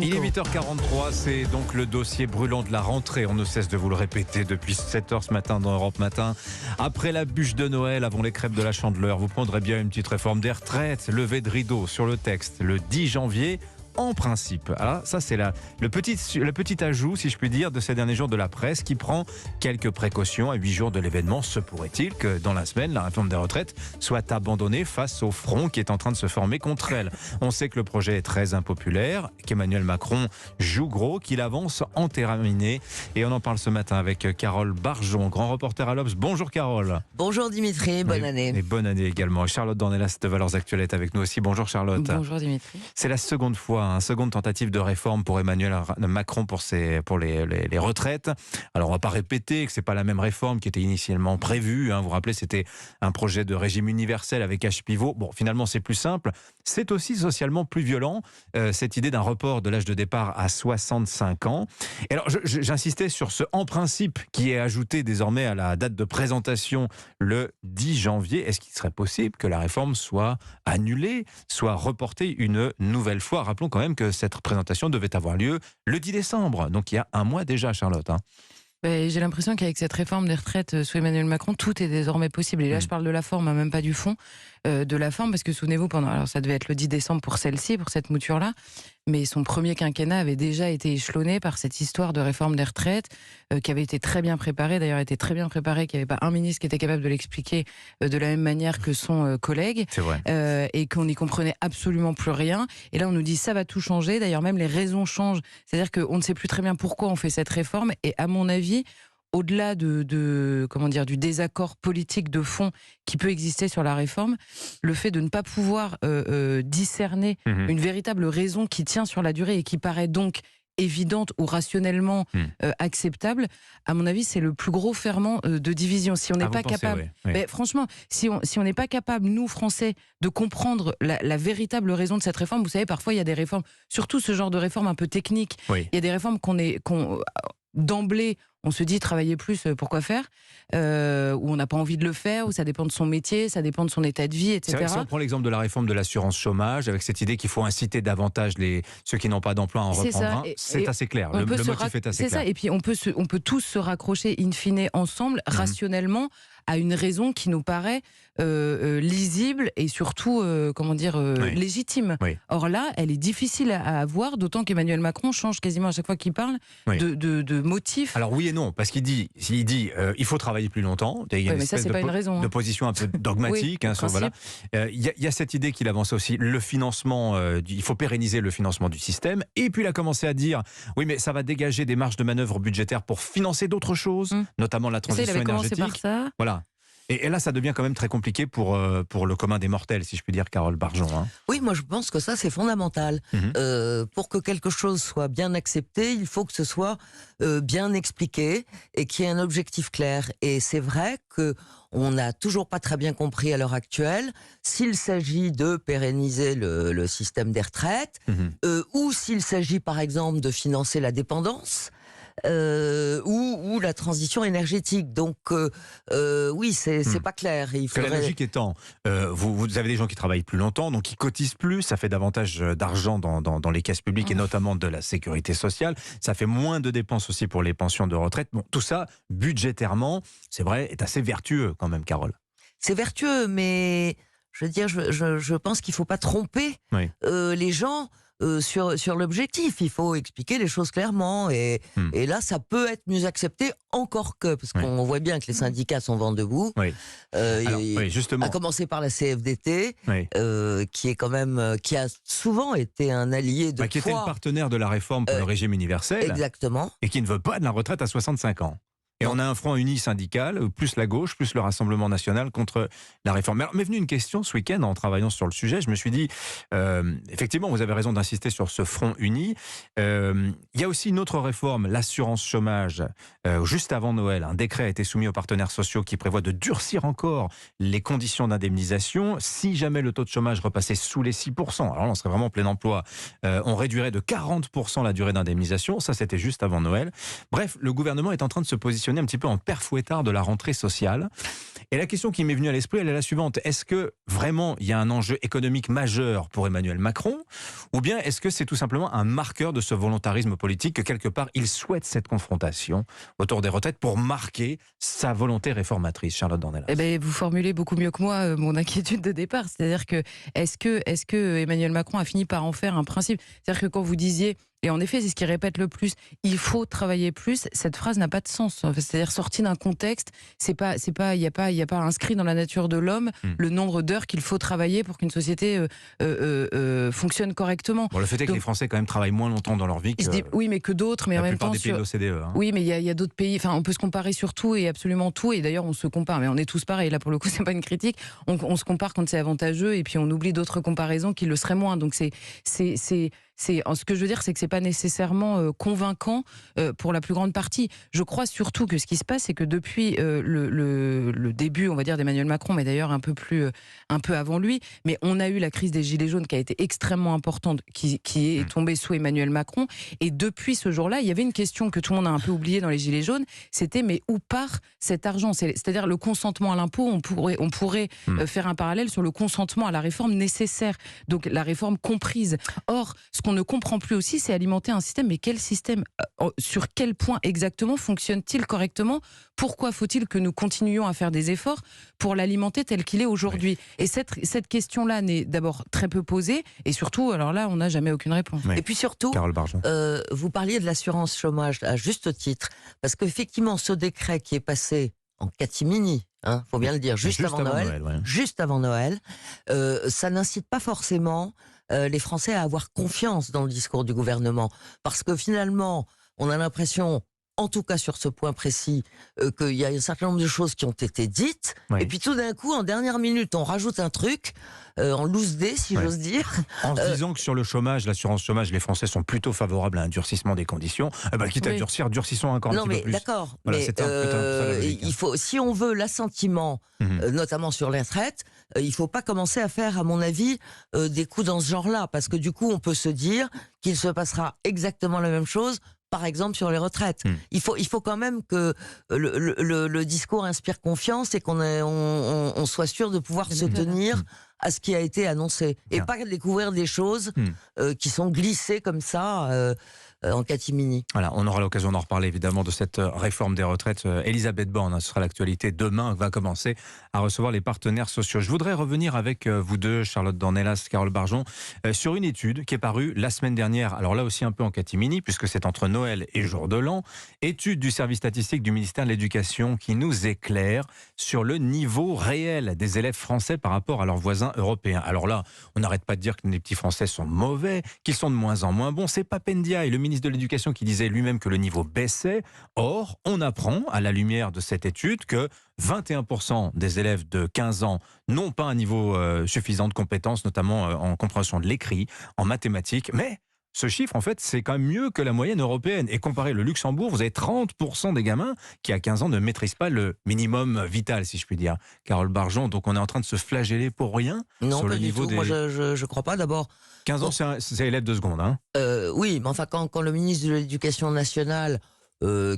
Il est Nico. 8h43, c'est donc le dossier brûlant de la rentrée. On ne cesse de vous le répéter depuis 7h ce matin dans Europe Matin. Après la bûche de Noël, avant les crêpes de la Chandeleur, vous prendrez bien une petite réforme des retraites. Levée de rideau sur le texte le 10 janvier. En principe. Alors ça c'est le petit ajout, si je puis dire, de ces derniers jours de la presse qui prend quelques précautions à 8 jours de l'événement. Se pourrait-il que dans la semaine, la réforme des retraites soit abandonnée face au front qui est en train de se former contre elle. On sait que le projet est très impopulaire, qu'Emmanuel Macron joue gros, qu'il avance entéraminé. Et on en parle ce matin avec Carole Barjon, grand reporter à l'Obs. Bonjour Carole. Bonjour Dimitri, bonne année. Et bonne année également. Et Charlotte Dornelas de Valeurs Actuelles est avec nous aussi. Bonjour Charlotte. Bonjour Dimitri. C'est la seconde fois, seconde tentative de réforme pour Emmanuel Macron pour les retraites. Alors on va pas répéter que c'est pas la même réforme qui était initialement prévue. Vous vous rappelez, c'était un projet de régime universel avec âge pivot. Bon, finalement c'est plus simple. C'est aussi socialement plus violent, cette idée d'un report de l'âge de départ à 65 ans. Et alors j'insistais sur ce en principe qui est ajouté désormais à la date de présentation le 10 janvier. Est-ce qu'il serait possible que la réforme soit annulée, soit reportée une nouvelle fois? Rappelons quand même que cette présentation devait avoir lieu le 10 décembre, donc il y a un mois déjà, Charlotte. J'ai l'impression qu'avec cette réforme des retraites sous Emmanuel Macron, tout est désormais possible. Et là, je parle de la forme, même pas du fond. De la forme, parce que souvenez-vous, alors ça devait être le 10 décembre pour celle-ci, pour cette mouture-là, mais son premier quinquennat avait déjà été échelonné par cette histoire de réforme des retraites, qui avait été très bien préparée, d'ailleurs était très bien préparée, qu'il n'y avait pas un ministre qui était capable de l'expliquer de la même manière que son collègue, C'est vrai. et qu'on n'y comprenait absolument plus rien. Et là, on nous dit ça va tout changer, d'ailleurs même les raisons changent, c'est-à-dire qu'on ne sait plus très bien pourquoi on fait cette réforme, et à mon avis, au-delà du désaccord politique de fond qui peut exister sur la réforme, le fait de ne pas pouvoir discerner une véritable raison qui tient sur la durée et qui paraît donc évidente ou rationnellement acceptable, à mon avis, c'est le plus gros ferment de division. Si on n'est pas capable, mais franchement, si on n'est pas capable, nous Français, de comprendre la véritable raison de cette réforme, vous savez, parfois il y a des réformes, surtout ce genre de réforme un peu technique, il y a des réformes d'emblée, on se dit travailler plus, pourquoi faire, où on n'a pas envie de le faire, où ça dépend de son métier, ça dépend de son état de vie, etc. C'est vrai que si on prend l'exemple de la réforme de l'assurance chômage, avec cette idée qu'il faut inciter davantage ceux qui n'ont pas d'emploi à en reprendre un, c'est assez clair. Le motif est assez clair. C'est ça, et puis on peut tous se raccrocher in fine ensemble, rationnellement, à une raison qui nous paraît lisible et surtout, légitime. Oui. Or là, elle est difficile à avoir, d'autant qu'Emmanuel Macron change quasiment à chaque fois qu'il parle de motifs. Alors oui et non, parce qu'il dit il faut travailler plus longtemps. Il y a une espèce de position un peu dogmatique. Il y a cette idée qu'il avance aussi, le financement, il faut pérenniser le financement du système. Et puis il a commencé à dire, oui mais ça va dégager des marges de manœuvre budgétaires pour financer d'autres choses, notamment la transition énergétique. Il avait commencé par ça. Voilà. Et là, ça devient quand même très compliqué pour le commun des mortels, si je puis dire, Carole Barjon. Oui, moi je pense que ça c'est fondamental. Pour que quelque chose soit bien accepté, il faut que ce soit bien expliqué et qu'il y ait un objectif clair. Et c'est vrai qu'on n'a toujours pas très bien compris à l'heure actuelle s'il s'agit de pérenniser le système des retraites ou s'il s'agit par exemple de financer la dépendance. Ou la transition énergétique. Donc, oui, c'est pas clair. La logique étant, vous avez des gens qui travaillent plus longtemps, donc qui cotisent plus, ça fait davantage d'argent dans les caisses publiques et notamment de la sécurité sociale. Ça fait moins de dépenses aussi pour les pensions de retraite. Bon, tout ça, budgétairement, c'est vrai, est assez vertueux quand même, Carole. C'est vertueux, mais je veux dire, je pense qu'il ne faut pas tromper les gens. Sur l'objectif, il faut expliquer les choses clairement et là ça peut être mieux accepté, encore que parce qu'on voit bien que les syndicats sont vent debout. Justement. À commencer par la CFDT, qui est quand même qui a souvent été un allié de qui était le partenaire de la réforme pour le régime universel. Exactement. Et qui ne veut pas de la retraite à 65 ans. Et on a un front uni syndical, plus la gauche, plus le Rassemblement national contre la réforme. Mais m'est venue une question ce week-end en travaillant sur le sujet. Je me suis dit, effectivement, vous avez raison d'insister sur ce front uni. Il y a aussi une autre réforme, l'assurance chômage. Juste avant Noël, un décret a été soumis aux partenaires sociaux qui prévoit de durcir encore les conditions d'indemnisation. Si jamais le taux de chômage repassait sous les 6%, alors là, on serait vraiment en plein emploi, on réduirait de 40% la durée d'indemnisation. Ça, c'était juste avant Noël. Bref, le gouvernement est en train de se positionner positionner un petit peu en père fouettard de la rentrée sociale. Et la question qui m'est venue à l'esprit, elle est la suivante. Est-ce que vraiment il y a un enjeu économique majeur pour Emmanuel Macron, ou bien est-ce que c'est tout simplement un marqueur de ce volontarisme politique que quelque part il souhaite cette confrontation autour des retraites pour marquer sa volonté réformatrice, Charlotte Dornelas? Eh ben, vous formulez beaucoup mieux que moi mon inquiétude de départ. C'est-à-dire que est-ce que Emmanuel Macron a fini par en faire un principe? C'est-à-dire que quand vous disiez, et en effet c'est ce qu'il répète le plus, il faut travailler plus, cette phrase n'a pas de sens. C'est-à-dire sortie d'un contexte, il n'y a pas inscrit dans la nature de l'homme le nombre d'heures qu'il faut travailler pour qu'une société fonctionne correctement. Bon, le fait est que les Français quand même travaillent moins longtemps dans leur vie que oui, mais que d'autres, mais en même temps la plupart des pays de l'OCDE. Hein. Oui, mais il y a d'autres pays. Enfin, on peut se comparer sur tout et absolument tout. Et d'ailleurs, on se compare. Mais on est tous pareils. Là, pour le coup, c'est pas une critique. On se compare quand c'est avantageux et puis on oublie d'autres comparaisons qui le seraient moins. Donc ce que je veux dire, c'est que c'est pas nécessairement convaincant pour la plus grande partie. Je crois surtout que ce qui se passe, c'est que depuis le début, on va dire, d'Emmanuel Macron, mais d'ailleurs un peu avant lui, mais on a eu la crise des Gilets jaunes qui a été extrêmement importante, qui est tombée sous Emmanuel Macron. Et depuis ce jour-là, il y avait une question que tout le monde a un peu oubliée dans les Gilets jaunes, c'était mais où part cet argent? C'est-à-dire le consentement à l'impôt, on pourrait faire un parallèle sur le consentement à la réforme nécessaire, donc la réforme comprise. Or, ce qu'on ne comprend plus aussi, c'est alimenter un système. Mais quel système? Sur quel point exactement fonctionne-t-il correctement? Pourquoi faut-il que nous continuions à faire des efforts pour l'alimenter tel qu'il est aujourd'hui? Oui. Et cette question-là n'est d'abord très peu posée, et surtout, alors là, on n'a jamais aucune réponse. Oui. Et puis surtout, Carole Barjon. vous parliez de l'assurance chômage à juste titre, parce qu'effectivement, ce décret qui est passé en catimini, faut bien le dire, juste avant Noël, ouais. juste avant Noël, ça n'incite pas forcément les Français à avoir confiance dans le discours du gouvernement. Parce que finalement, on a l'impression, en tout cas sur ce point précis, qu'il y a un certain nombre de choses qui ont été dites, et puis tout d'un coup, en dernière minute, on rajoute un truc, en loose dé, si j'ose dire. En se disant que sur le chômage, l'assurance chômage, les Français sont plutôt favorables à un durcissement des conditions, quitte à durcir, durcissons encore un petit peu plus. D'accord, voilà, mais il faut, si on veut l'assentiment, notamment sur les retraites, il faut pas commencer à faire, à mon avis, des coups dans ce genre-là, parce que du coup, on peut se dire qu'il se passera exactement la même chose, par exemple sur les retraites. Il faut quand même que le discours inspire confiance et qu'on soit sûr de pouvoir se tenir à ce qui a été annoncé. Et pas découvrir des choses qui sont glissées comme ça en catimini. Voilà, on aura l'occasion d'en reparler évidemment de cette réforme des retraites. Elisabeth Borne, ce sera l'actualité. Demain va commencer à recevoir les partenaires sociaux. Je voudrais revenir avec vous deux, Charlotte Dornelas, Carole Barjon, sur une étude qui est parue la semaine dernière. Alors là aussi un peu en catimini, puisque c'est entre Noël et jour de l'an. Étude du service statistique du ministère de l'Éducation qui nous éclaire sur le niveau réel des élèves français par rapport à leurs voisins européens. Alors là, on n'arrête pas de dire que les petits Français sont mauvais, qu'ils sont de moins en moins bons. C'est Papendiaï, le ministre de l'Éducation, qui disait lui-même que le niveau baissait. Or, on apprend, à la lumière de cette étude, que 21% des élèves de 15 ans n'ont pas un niveau suffisant de compétences, notamment en compréhension de l'écrit, en mathématiques. Mais ce chiffre, en fait, c'est quand même mieux que la moyenne européenne. Et comparé au Luxembourg, vous avez 30% des gamins qui, à 15 ans, ne maîtrisent pas le minimum vital, si je puis dire. Carole Barjon, donc on est en train de se flageller pour rien? Non, sur pas le niveau du tout. Moi, je crois pas. D'abord, 15 ans, c'est élève de seconde. Hein. Oui, mais enfin, quand le ministre de l'Éducation nationale,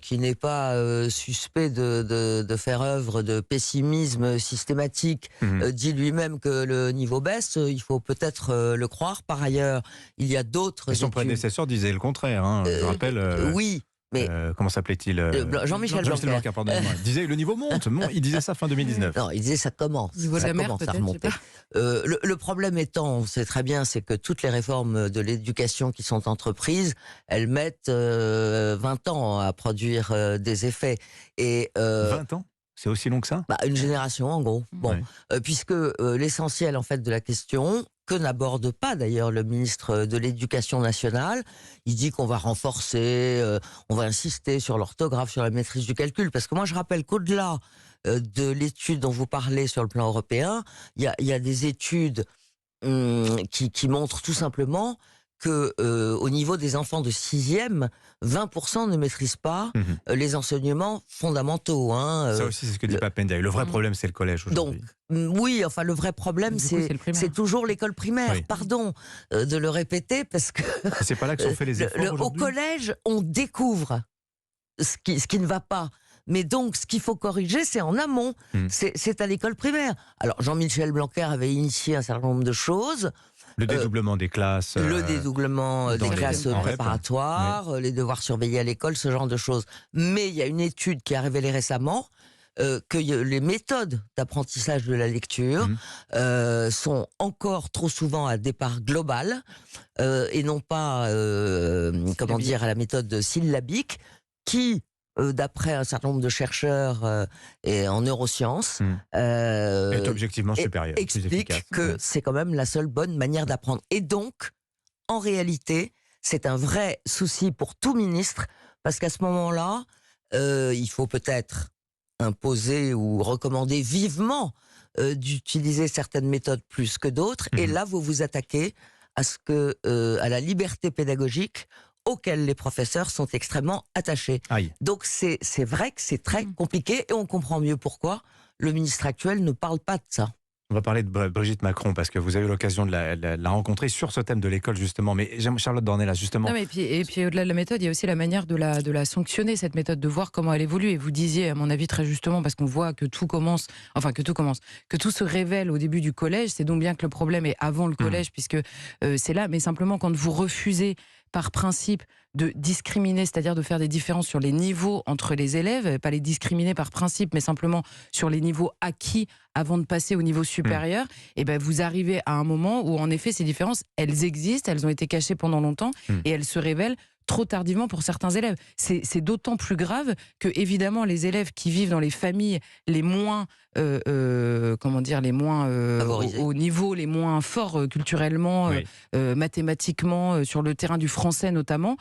qui n'est pas suspect de faire œuvre de pessimisme systématique, dit lui-même que le niveau baisse, il faut peut-être le croire. Par ailleurs, il y a d'autres études. Son prédécesseur disait le contraire. Hein. Je rappelle. Oui. Mais comment s'appelait-il Jean-Michel Blanquer, pardonnez-moi. Il disait le niveau monte. Il disait ça fin 2019. Non, il disait ça commence. Ça commence à remonter. Le problème étant, on sait très bien, c'est que toutes les réformes de l'éducation qui sont entreprises, elles mettent 20 ans à produire des effets. Et 20 ans? C'est aussi long que ça? Une génération, en gros. Bon, puisque l'essentiel, en fait, de la question, que n'aborde pas d'ailleurs le ministre de l'Éducation nationale, il dit qu'on va renforcer, on va insister sur l'orthographe, sur la maîtrise du calcul. Parce que moi, je rappelle qu'au-delà de l'étude dont vous parlez sur le plan européen, il y a des études qui montrent tout simplement que au niveau des enfants de 6e, 20% ne maîtrisent pas les enseignements fondamentaux. Ça aussi, c'est ce que dit Papendiaï. Le vrai problème, c'est le collège aujourd'hui. Donc, oui, enfin, le vrai problème, c'est toujours l'école primaire. Oui. Pardon de le répéter, parce que c'est pas là que sont faits les efforts au collège, on découvre ce qui ne va pas. Mais donc, ce qu'il faut corriger, c'est en amont. C'est à l'école primaire. Alors, Jean-Michel Blanquer avait initié un certain nombre de choses. Le dédoublement des classes. Le dédoublement des classes en REP. préparatoires, les devoirs surveillés à l'école, ce genre de choses. Mais il y a une étude qui a révélé récemment que les méthodes d'apprentissage de la lecture sont encore trop souvent à départ global et non pas, à la méthode syllabique qui, d'après un certain nombre de chercheurs et en neurosciences, est objectivement supérieur. explique que c'est quand même la seule bonne manière d'apprendre. Et donc, en réalité, c'est un vrai souci pour tout ministre, parce qu'à ce moment-là, il faut peut-être imposer ou recommander vivement d'utiliser certaines méthodes plus que d'autres. Et là, vous vous attaquez à la liberté pédagogique auxquels les professeurs sont extrêmement attachés. Aïe. Donc c'est vrai que c'est très compliqué et on comprend mieux pourquoi le ministre actuel ne parle pas de ça. On va parler de Brigitte Macron parce que vous avez eu l'occasion de la rencontrer sur ce thème de l'école justement. Mais j'aime Charlotte Dornelas justement. Non, mais et puis au-delà de la méthode, il y a aussi la manière de la sanctionner, cette méthode, de voir comment elle évolue. Et vous disiez, à mon avis, très justement, parce qu'on voit que tout se révèle au début du collège. C'est donc bien que le problème est avant le collège, puisque c'est là. Mais simplement, quand vous refusez par principe de discriminer, c'est-à-dire de faire des différences sur les niveaux entre les élèves, pas les discriminer par principe, mais simplement sur les niveaux acquis avant de passer au niveau supérieur, et ben vous arrivez à un moment où en effet ces différences, elles existent, elles ont été cachées pendant longtemps et elles se révèlent trop tardivement pour certains élèves. C'est d'autant plus grave que, évidemment, les élèves qui vivent dans les familles les moins, au niveau les moins forts culturellement, mathématiquement, sur le terrain du français notamment,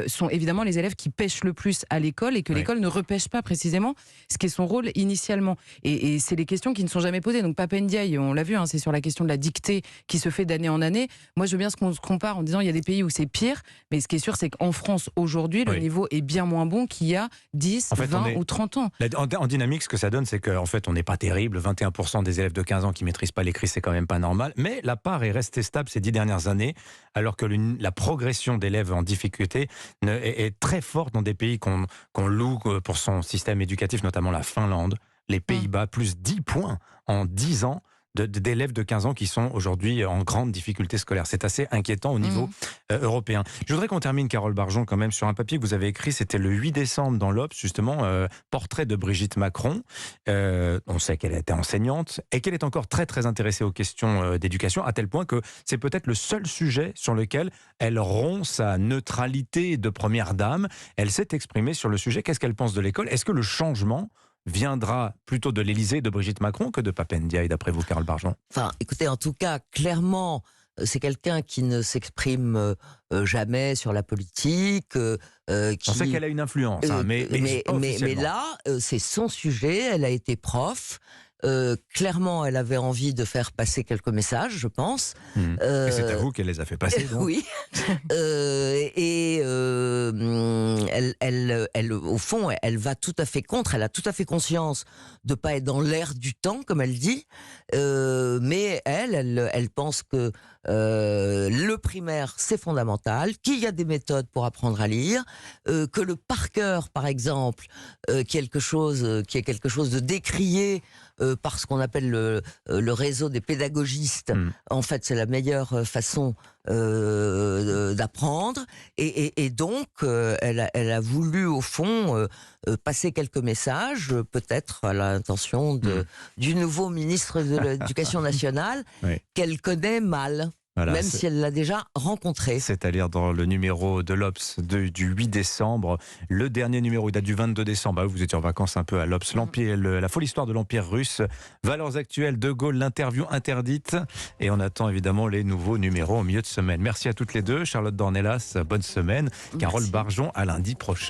sont évidemment les élèves qui pêchent le plus à l'école et que l'école ne repêche pas précisément ce qui est son rôle initialement. Et c'est les questions qui ne sont jamais posées. Donc Pap Ndiaye, on l'a vu, c'est sur la question de la dictée qui se fait d'année en année. Moi, je veux bien qu'on se compare en disant il y a des pays où c'est pire, mais ce qui est sûr, c'est qu'en France, aujourd'hui, le niveau est bien moins bon qu'il y a 10, 20 ou 30 ans. En dynamique, ce que ça donne, c'est qu'en fait, on n'est pas terrible. 21% des élèves de 15 ans qui ne maîtrisent pas l'écrit, c'est quand même pas normal. Mais la part est restée stable ces 10 dernières années, alors que la progression d'élèves en difficulté est très forte dans des pays qu'on loue pour son système éducatif, notamment la Finlande, les Pays-Bas, plus 10 points en 10 ans. D'élèves de 15 ans qui sont aujourd'hui en grande difficulté scolaire. C'est assez inquiétant au niveau européen. Je voudrais qu'on termine, Carole Barjon, quand même, sur un papier que vous avez écrit, c'était le 8 décembre dans l'Obs, justement, portrait de Brigitte Macron. On sait qu'elle était enseignante et qu'elle est encore très très intéressée aux questions d'éducation, à tel point que c'est peut-être le seul sujet sur lequel elle rompt sa neutralité de première dame. Elle s'est exprimée sur le sujet. Qu'est-ce qu'elle pense de l'école? Est-ce que le changement viendra plutôt de l'Élysée, de Brigitte Macron, que de Pap Ndiaye, d'après vous, Carole Barjon? Enfin, écoutez, en tout cas, clairement, c'est quelqu'un qui ne s'exprime jamais sur la politique. On sait qu'elle a une influence, mais là, c'est son sujet, elle a été prof. Clairement, elle avait envie de faire passer quelques messages, je pense. Et c'est à vous qu'elle les a fait passer, donc. Oui. Elle, au fond, elle va tout à fait contre. Elle a tout à fait conscience de pas être dans l'air du temps, comme elle dit. Mais elle pense que le primaire, c'est fondamental, qu'il y a des méthodes pour apprendre à lire, que le par cœur, par exemple, qui est quelque chose de décrié par ce qu'on appelle le réseau des pédagogistes. En fait, c'est la meilleure façon d'apprendre. Et donc, elle a voulu, au fond, passer quelques messages, peut-être à l'intention du nouveau ministre de l'Éducation nationale, qu'elle connaît mal. Voilà, même si elle l'a déjà rencontré. C'est à lire dans le numéro de l'Obs du 8 décembre. Le dernier numéro, il date du 22 décembre. Vous étiez en vacances un peu à l'Obs. La folle histoire de l'Empire russe. Valeurs actuelles, De Gaulle, l'interview interdite. Et on attend évidemment les nouveaux numéros en milieu de semaine. Merci à toutes les deux. Charlotte Dornelas, bonne semaine. Carole Barjon, à lundi prochain.